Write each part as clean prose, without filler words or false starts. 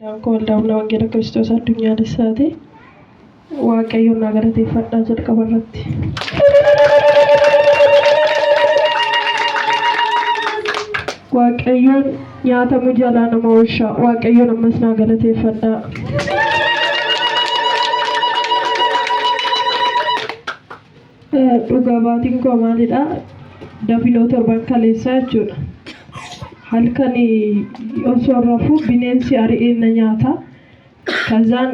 Daanko waldaa'uun wangeela Kiristoos addunyaa dessaati. Waaqayyoon na galateeffadhaa jalqaba irratti. Waaqayyoon nyaatamu jalaa nama oolcha. Waaqayyoon ammas na galateeffadhaa. Dhugaa baatiin koo maalidha? Dafinoo torban kaleessaa jechuudha. Halkani osoo rafuu bineensi ari'ee na nyaata. Kazaan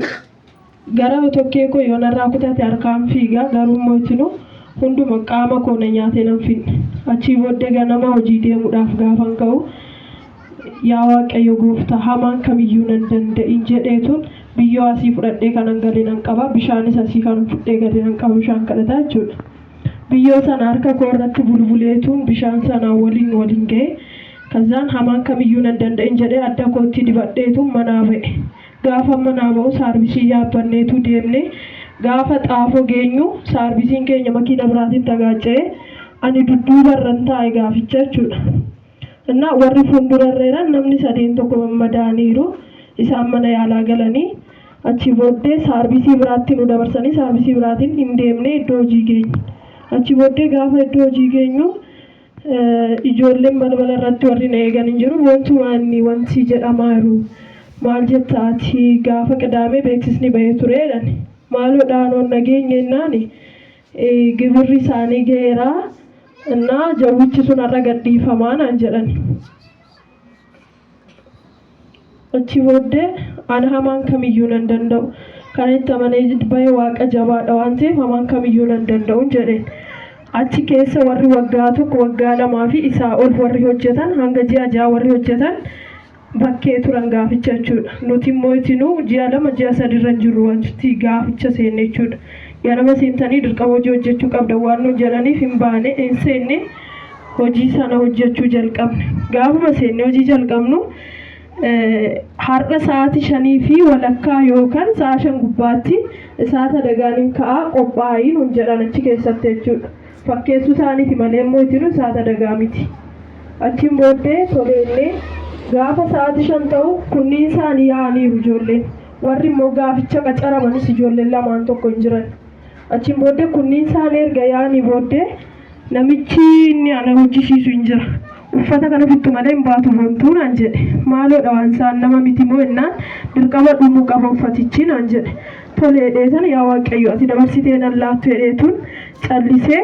gara tokkee koo yoo narraa kutaate harkaan fiigaa garuu mootinuu hunduma qaama koo na nyaatee nan finne. Achii booddee ganama hojii deemuudhaaf gaafan ka'u yaa Waaqayyo gooftaa hamaan kamiyyuu nan danda'in jedheetuun biyyoo asii fudhadhee kanan galee nan qaba. Bishaanis asii kanan fudhee galee nan qaba bishaan kadhataa jechuudha. Biyyoo sana harka koo irratti bulbuleetuun bishaan sana waliin ga'e. Kazaan hamaan kamiyyuu nan danda'in jedhee adda kootti dibadheetuun manaa ba'e. Gaafa manaa ba'u saarbisii yaabbanneetu deemne. Gaafa xaafoo geenyu saarbisiin keenya makiina biraatiin tagaaca'ee ani dudduuba irran taa'e gaaficha jechuudha. Innaa warri fuuldurarreeran namni sadeen tokko mammadaaniiru isaan mana yaalaa galanii achi booddee saarbisii biraatti nu dabarsanii saarbisii biraatiin hin deemne iddoo hojii geenye. Achi booddee gaafa iddoo hojii geenyu ijoolleen balbala irratti warri na eegan hin jiru. Wanti jedhamaa jiru maal jettaati gaafa qidaamee beeksisni bahee tureedhaan maaloo dhaanoon nageenya jennaani gibirri isaanii ga'eeraa innaa jawwichi sun har'a gadhiifamaa naan jedhan. Achi booddee ani hamaan kamiyyuu nan danda'u kan itti amanee bahee waaqa jabaadha waan ta'eef hamaan kamiyyuu nan danda'u jedheen. Achi keessa warri waggaa tokko waggaa lamaa fi isaa ol warri hojjetan hanga ji'a ja'a warri hojjetan bakkee turan gaaficha jechuudha. Nuti immoo itinuu ji'a lama ji'a sadiirra hin jirru wanti gaaficha seenne jechuudha. Ganama seentanii dirqama hojii hojjechuu qabda waan nu jedhaniif hin baane hin seenne hojii sana hojjechuu jalqabne. Gaafuma seenne hojii jalqabnu har'a sa'aatii 5 fi walakkaa yookaan sa'a 5 gubbaatti isaata dagaaniin ka'aa qophaa'ii nun jedhan achi keessatti jechuudha. Fakkeessuu isaaniiti malee immoo itinuu isaata dagaa miti. Achiin booddee toleellee gaafa sa'aatii 5 ta'u kunniin isaanii yaa'aniiru ijoolleen. Warri immoo gaaficha qacaramanis ijoolleen lamaan tokko hin jiran. Achiin booddee kunniin isaanii erga yaa'anii booddee namichi inni ana hojjisiisu hin jira. Uffata kana fittu malee hin baatu boontuu naan jedhe. Maaloodha waan isaan nama miti moo innaan dirqama dhumuu qaba uffatichi naan jedhe. Tolee dheetan yaa Waaqayyo ati dabarsitee nan laattu hedheetuun callisee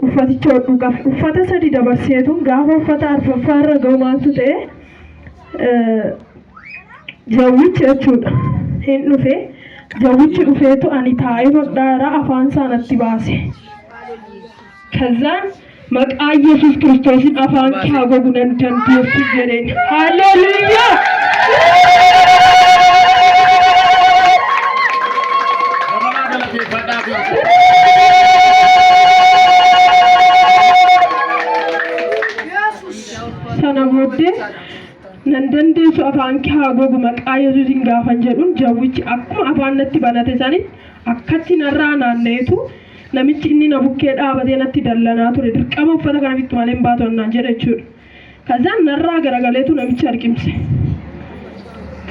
uffaticha hodhuu qaba. Uffata 3 dabarseetuun gaafa uffata arfaffaa irra ga'u maaltu ta'e jawwichi jechuudha. Hin dhufe jawwichi dhufeetu ani taa'ee hodhaaraa afaan isaanatti baase. Kazaan maqaa Yesuus Kiristoosin afaan kee haguuguu nan dandeessu jedheen. Haleluuyaa! Sana booddee nan dandeessu afaan kee haguuguu maqaa Yesuusin gaafan jedhuun jawwichi akkuma afaan natti banate sanitti akkatti narraa naanna'eetu namichi inni na bukkee dhaabatee natti dallanaa ture dirqama uffata kana bittu malee hin baatu naan jedhe jechuudha. Kazaan narraa garagaleetu namicha liqimse.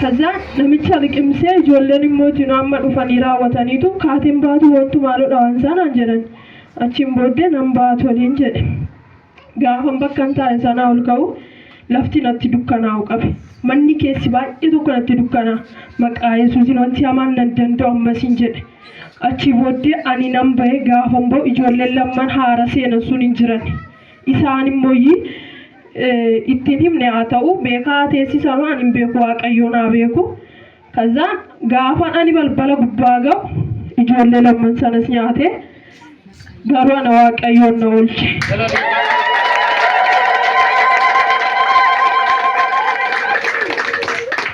Kazaan namicha liqimsee ijoolleen immoo itinuu amma dhufanii raawwataniitu kaatiin baatu wantu maaloodha waan isaa naan jedhan. Achiin booddee nan baatu waliin jedhe. Gaafan bakka hin taa'e sanaa ol ka'u lafti natti dukkanaa'u qabe. Manni keessi baay'ee tokko natti dukkanaa. Maqaa Yesuusin wanti hamaan nan danda'u ammasiin jedhe. Achi booddee ani nan bahee gaafan ba'u ijoolleen lamman haara seenan sun hin jiran. Isaan immoo ittiin himne haa ta'u beekaa teessisamaa ani hin beeku Waaqayyoon haa beeku. Kazaan gaafan ani balbala gubbaa ga'u ijoollee lamman sanas nyaate garuu ana Waaqayyoon na oolche.